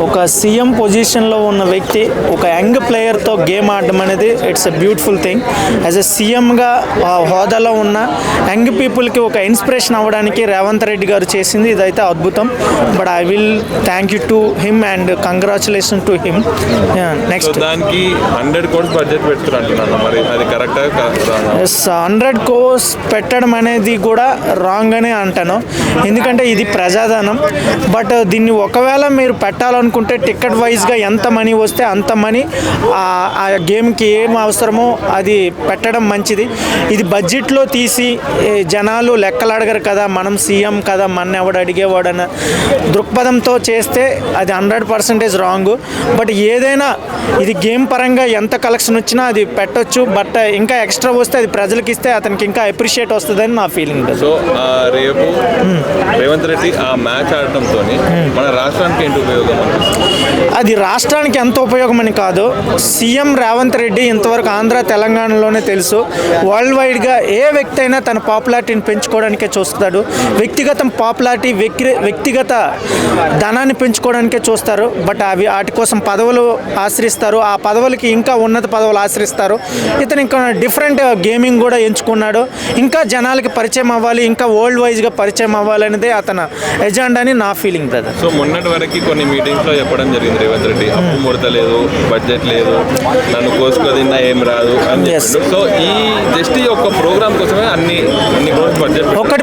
ఒక సీఎం పొజిషన్లో ఉన్న వ్యక్తి ఒక యంగ్ ప్లేయర్తో గేమ్ ఆడడం అనేది it's a beautiful thing. As a సీఎంగా హోదాలో ఉన్న యంగ్ పీపుల్కి ఒక ఇన్స్పిరేషన్ అవ్వడానికి రేవంత్ రెడ్డి గారు చేసింది ఇదైతే అద్భుతం. But I will thank you to him and congratulation to him. Next దానికి 100 crores బడ్జెట్ పెడుతున్నారు, మరి అది కరెక్టా? 100 crores పెట్టడం అనేది కూడా రాంగ్ అనే అంటాను, ఎందుకంటే ఇది ప్రజాధనం. బట్ దీన్ని ఒకవేళ మీరు పెట్టాలనుకుంటే టికెట్ వైజ్గా ఎంత మనీ వస్తే అంత మనీ ఆ గేమ్కి ఏం అవసరమో అది పెట్టడం మంచిది. ఇది బడ్జెట్లో తీసి జనాలు లెక్కలు అడగరు కదా, మనం సీఎం కదా, మన ఎవడు అడిగేవాడన్న దృక్పథంతో చేస్తే అది 100% రాంగ్. బట్ ఏదైనా ఇది గేమ్ పరంగా ఎంత కలెక్షన్ వచ్చినా అది పెట్టొచ్చు. బట్ ఇంకా ఎక్స్ట్రా వస్తే అది ప్రజలకి ఇస్తే అతనికి ఇంకా అప్రిషియేట్ వస్తుందని నా ఫీలింగ్. సో రేపు రేవంత్ రెడ్డి ఆ మ్యాచ్ ఆడటంతో మన రాష్ట్రానికి ఏంటి ఉపయోగం? అది రాష్ట్రానికి ఎంత ఉపయోగం అని కాదు, సీఎం రేవంత్ రెడ్డి ఇంతవరకు ఆంధ్ర తెలంగాణలోనే తెలుసు, వరల్డ్ వైడ్గా ఏ వ్యక్తి అయినా తన పాపులారిటీని పెంచుకోవడానికే చూస్తాడు. వ్యక్తిగత పాపులారిటీ, వ్యక్తిగత ధనాన్ని పెంచుకోవడానికే చూస్తారు. బట్ అవి వాటి కోసం పదవులు ఆశ్రయిస్తారు, ఆ పదవులకి ఇంకా ఉన్నత పదవులు ఆశ్రయిస్తారు. ఇతను ఇంకా డిఫరెంట్ గేమింగ్ కూడా ఎంచుకున్నాడు. ఇంకా జనాలకి పరిచయం అవ్వాలి, ఇంకా వరల్డ్ వైజ్గా పరిచయం అవ్వాలి అనేది అతను ఎజెండా అని నా ఫీలింగ్ బ్రదర్. సో మొన్నటి వరకు కొన్ని మీటింగ్స్లో చెప్పడం జరిగింది రేవంత్ రెడ్డి, అప్పు ముడతలేదు, బడ్జెట్ లేదు, నన్ను కోసుకోదిన్నా ఏం రాదు అని. సో ఈ జస్ట్ ఈ ఒక్క ప్రోగ్రామ్ కోసమే అన్ని బడ్జెట్ ఒకటి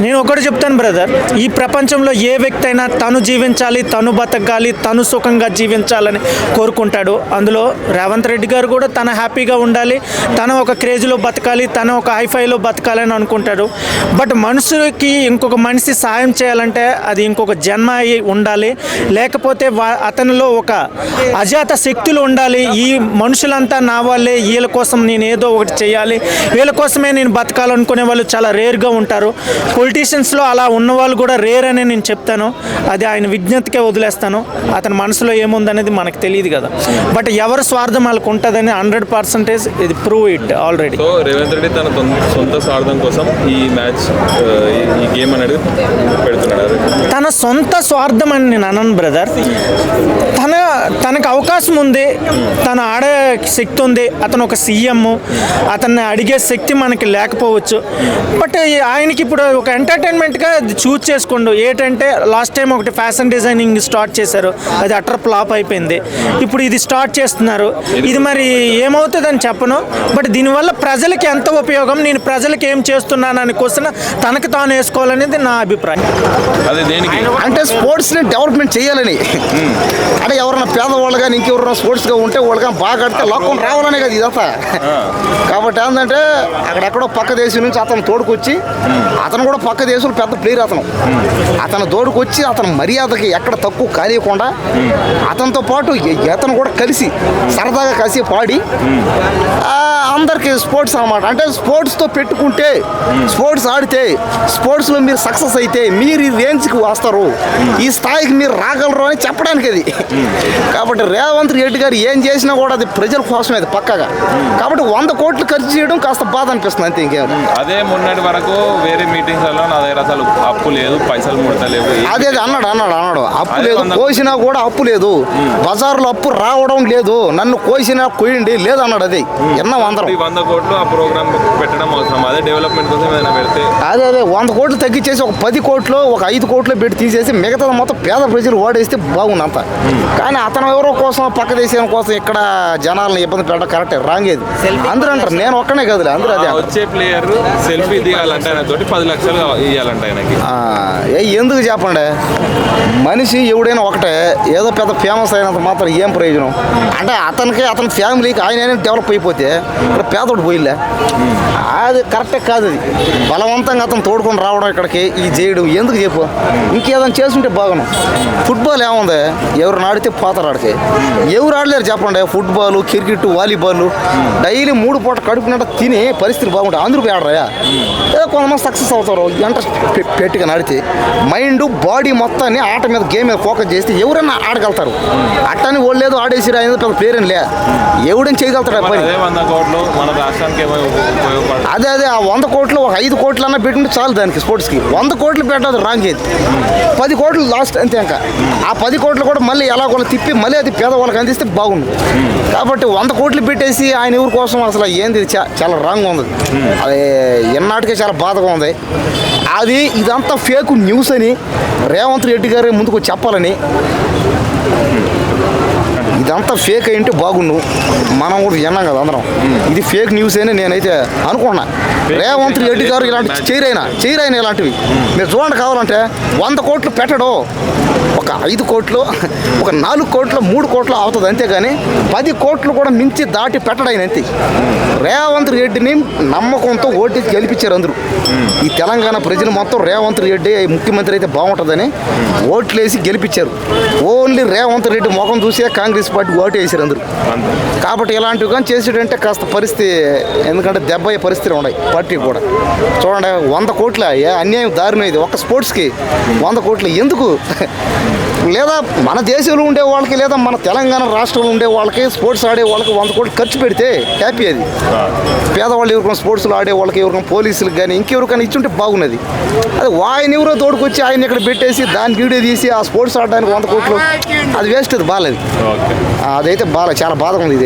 నేను ఒకటి చెప్తాను బ్రదర్, ఈ ప్రపంచంలో ఏ వ్యక్తి అయినా తను జీవించాలి, తను బతకాలి, తను సుఖంగా జీవించాలని కోరుకుంటాడు. అందులో రేవంత్ రెడ్డి గారు కూడా తన హ్యాపీగా ఉండాలి, తన ఒక క్రేజ్లో బతకాలి, తన ఒక హైఫైలో బతకాలని అనుకుంటాడు. బట్ మనుషులకి ఇంకొక మనిషి సాయం చేయాలంటే అది ఇంకొక జన్మ అయి ఉండాలి, లేకపోతే అతనిలో ఒక అజాత శక్తులు ఉండాలి. ఈ మనుషులంతా నా వాళ్ళే, వీళ్ళ కోసం నేను ఏదో ఒకటి చేయాలి, వీళ్ళ కోసమే నేను బతకాలనుకునే వాళ్ళు చాలా రేర్గా ఉంటారు. పొలిటీషియన్స్లో అలా ఉన్నవాళ్ళు కూడా రేర్ అని నేను చెప్తాను. అది ఆయన విజ్ఞతకే వదిలేస్తాను. అతని మనసులో ఏముందనేది మనకు తెలియదు కదా. బట్ ఎవరి స్వార్థం వాళ్ళకు ఉంటుందని 100% ఇది prove it already. So Revanth Reddy తన సొంత స్వార్థం కోసం ఈ మ్యాచ్ ఈ గేమ్ అనేది పెడుతున్నాడు. తన సొంత స్వార్థం అని నేను అనను బ్రదర్. తనకు అవకాశం ఉంది, తను ఆడే శక్తి ఉంది, అతను ఒక సీఎం, అతన్ని అడిగే శక్తి మనకి లేకపోవచ్చు. బట్ ఆయనకి ఇప్పుడు ఒక ఎంటర్టైన్మెంట్గా చూజ్ చేసుకోండు. ఏంటంటే లాస్ట్ టైం ఒకటి ఫ్యాషన్ డిజైనింగ్ స్టార్ట్ చేశారు, అది అటర్ ఫ్లాప్ అయిపోయింది. ఇప్పుడు ఇది స్టార్ట్ చేస్తున్నారు, ఇది మరి ఏమవుతుందని చెప్పను. బట్ దీనివల్ల ప్రజలకి ఎంత ఉపయోగం, నేను ప్రజలకి ఏం చేస్తున్నాను అని క్వశ్చన్ తనకు తాను వేసుకోవాలనేది నా అభిప్రాయం. అదే దేనికి అంటే స్పోర్ట్స్ని డెవలప్మెంట్ చేయాలని, అంటే ఎవరైనా పేదవాళ్ళు కానీ ఇంకెవరైనా స్పోర్ట్స్గా ఉంటే వాళ్ళు కానీ బాగా ఆడితే లోకం రావాలనే కదా ఇదంతా. కాబట్టి ఏంటంటే అక్కడెక్కడో పక్క దేశం నుంచి అతను తోడుకొచ్చి, అతను కూడా పక్క దేశంలో పెద్ద ప్లేయర్, అతను తోడుకొచ్చి అతను మర్యాదకి ఎక్కడ తక్కువ కానియకుండా అతనితో పాటు అతను కూడా కలిసి సరదాగా కలిసి పాడి అందరికి స్పోర్ట్స్ అన్నమాట. అంటే స్పోర్ట్స్తో పెట్టుకుంటే, స్పోర్ట్స్ ఆడితే, స్పోర్ట్స్లో మీరు సక్సెస్ అయితే మీరు ఈ రేంజ్కి వస్తారు, ఈ స్థాయికి మీరు రాగలరు అని చెప్పడానికి అది. కాబట్టి రేవంత్ రెడ్డి గారు ఏం చేసినా కూడా అది ప్రజల కోసమే, అది పక్కగా. కాబట్టి 100 కోట్లు ఖర్చు చేయడం కాస్త బాధ అనిపిస్తుంది అంతే, ఇంకేం. అదే మొన్నటి వరకు వేరే మీటింగ్స్లో నా దగ్గర అసలు అప్పు లేదు, పైసలు ముడతలేవు, అదే అన్నాడు అప్పు లేదు, కోసినా కూడా అప్పు లేదు, బజార్లో అప్పు రావడం లేదు, నన్ను కోసినా కోయండి లేదు అన్నాడు. అది ఎన్నో 100 కోట్లు ఆ ప్రోగ్రామ్ పెట్టడం అవసరం, అదే డెవలప్మెంట్ కోసం ఏదైనా పెడితే. అదే 100 కోట్లు తగ్గించేసి ఒక 10 కోట్లు ఒక 5 కోట్లు పెట్టి తీసేసి మిగతా మొత్తం పేద ప్రజలు ఓడేస్తే బాగుంది అంత. కానీ అతను ఎవరో కోసం పక్క దేశం కోసం ఇక్కడ జనాలను ఇబ్బంది పెట్టడం కరెక్టే, రాంగ్ ఏది అందరూ అంటారు. నేను ఒక్కనే కదలే, అందరూ అదే. వచ్చే ప్లేయర్ సెల్ఫీ దిగాలంటే ఆయన తోటి 10 లక్షలు ఇవ్వాలంటే ఆయనకి. ఎందుకు చెప్పండి, మనిషి ఎవడైనా ఒకటే, ఏదో పెద్ద ఫేమస్ అయినంత మాత్రం ఏం ప్రయోజనం? అంటే అతనికి అతని ఫ్యామిలీకి ఆయన డెవలప్ అయిపోతే ఇక్కడ పేదోడు పోయిలే, అది కరెక్టే కాదు. అది బలవంతంగా అతను తోడుకొని రావడం ఇక్కడికి ఈ చేయడం ఎందుకు చెప్పు? ఇంకేదైనా చేస్తుంటే బాగును. ఫుట్బాల్ ఏముంది, ఎవరు ఆడితే పోతారు ఆడికి, ఎవరు ఆడలేరు చెప్పండి. ఫుట్బాల్, క్రికెట్, వాలీబాల్ డైలీ 3 పూట కడుపునట్ట తిని పరిస్థితి బాగుంటుంది, అందరూ ఆడరా? ఏదో కొంతమంది సక్సెస్ అవుతారు ఇంట్రెస్ట్ పెట్టిగా ఆడితే. మైండ్ బాడీ మొత్తాన్ని ఆట మీద, గేమ్ మీద ఫోకస్ చేస్తే ఎవరైనా ఆడగలుగుతారు. అట్టని వాళ్ళు లేదు ఆడేసిరా అనేది పెద్ద పేరేం లే, ఎవడని చేయగలుగుతాడు పని. అదే ఆ 100 కోట్లు ఒక 5 కోట్లు అన్న పెట్టుంటే చాలు దానికి. స్పోర్ట్స్కి 100 కోట్లు పెట్టదు రాంగ్ ఏది. 10 కోట్లు లాస్ట్ అంతే. ఇంకా ఆ 10 కోట్లు కూడా మళ్ళీ ఎలాగోలా తిప్పి మళ్ళీ అది పేదవాళ్ళకి అందిస్తే బాగుండు. కాబట్టి 100 కోట్లు పెట్టేసి ఆయన ఎవరి కోసం అసలు ఏంది చాలా రాంగ్ ఉంది. అది ఎన్నాటికే చాలా బాధగా ఉంది. అది ఇదంతా ఫేక్ న్యూస్ అని రేవంత్ రెడ్డి గారు ముందుకు చెప్పాలని. ఇదంతా ఫేక్ అయింటే బాగుండు. మనం కూడా విన్నాం కదా అందరం, ఇది ఫేక్ న్యూస్ అని నేనైతే అనుకున్నా. రేవంత్ రెడ్డి గారు ఇలాంటి చేయరైన ఇలాంటివి మీరు చూడండి. కావాలంటే 100 కోట్లు పెట్టడు, ఒక 5 కోట్లు, ఒక 4 కోట్లు, 3 కోట్లు అవుతుంది అంతేగాని 10 కోట్లు కూడా మించి దాటి పెట్టడాయన అంతే. రేవంత్ రెడ్డిని నమ్మకంతో ఓటు గెలిపించారు అందరూ. ఈ తెలంగాణ ప్రజలు మొత్తం రేవంత్ రెడ్డి ముఖ్యమంత్రి అయితే బాగుంటుందని ఓట్లేసి గెలిపించారు. ఓన్లీ రేవంత్ రెడ్డి ముఖం చూసే కాంగ్రెస్ పార్టీ ఓటు వేసారు అందరూ. కాబట్టి ఇలాంటివి కానీ చేసేటంటే కాస్త పరిస్థితి, ఎందుకంటే దెబ్బ అయ్యే పరిస్థితులు ఉన్నాయి పార్టీ కూడా. చూడండి 100 కోట్ల అన్యాయం దారుణం ఇది. ఒక స్పోర్ట్స్కి 100 కోట్లు ఎందుకు? లేదా మన దేశంలో ఉండే వాళ్ళకి లేదా మన తెలంగాణ రాష్ట్రంలో ఉండే వాళ్ళకి స్పోర్ట్స్ ఆడే వాళ్ళకి 100 కోట్లు ఖర్చు పెడితే హ్యాపీ. అది పేదవాళ్ళు ఎవరికైనా స్పోర్ట్స్లో ఆడే వాళ్ళకి ఎవరికైనా పోలీసులకు కానీ ఇంకెవరికైనా ఇచ్చుంటే బాగున్నది. అది ఆయన ఎవరో తోడుకొచ్చి ఆయన ఇక్కడ పెట్టేసి దాని వీడియో తీసి ఆ స్పోర్ట్స్ ఆడడానికి 100 కోట్లు అది వేస్ట్. అది బాగాలేదు. అదైతే చాలా బాధగా ఉంది ఇది.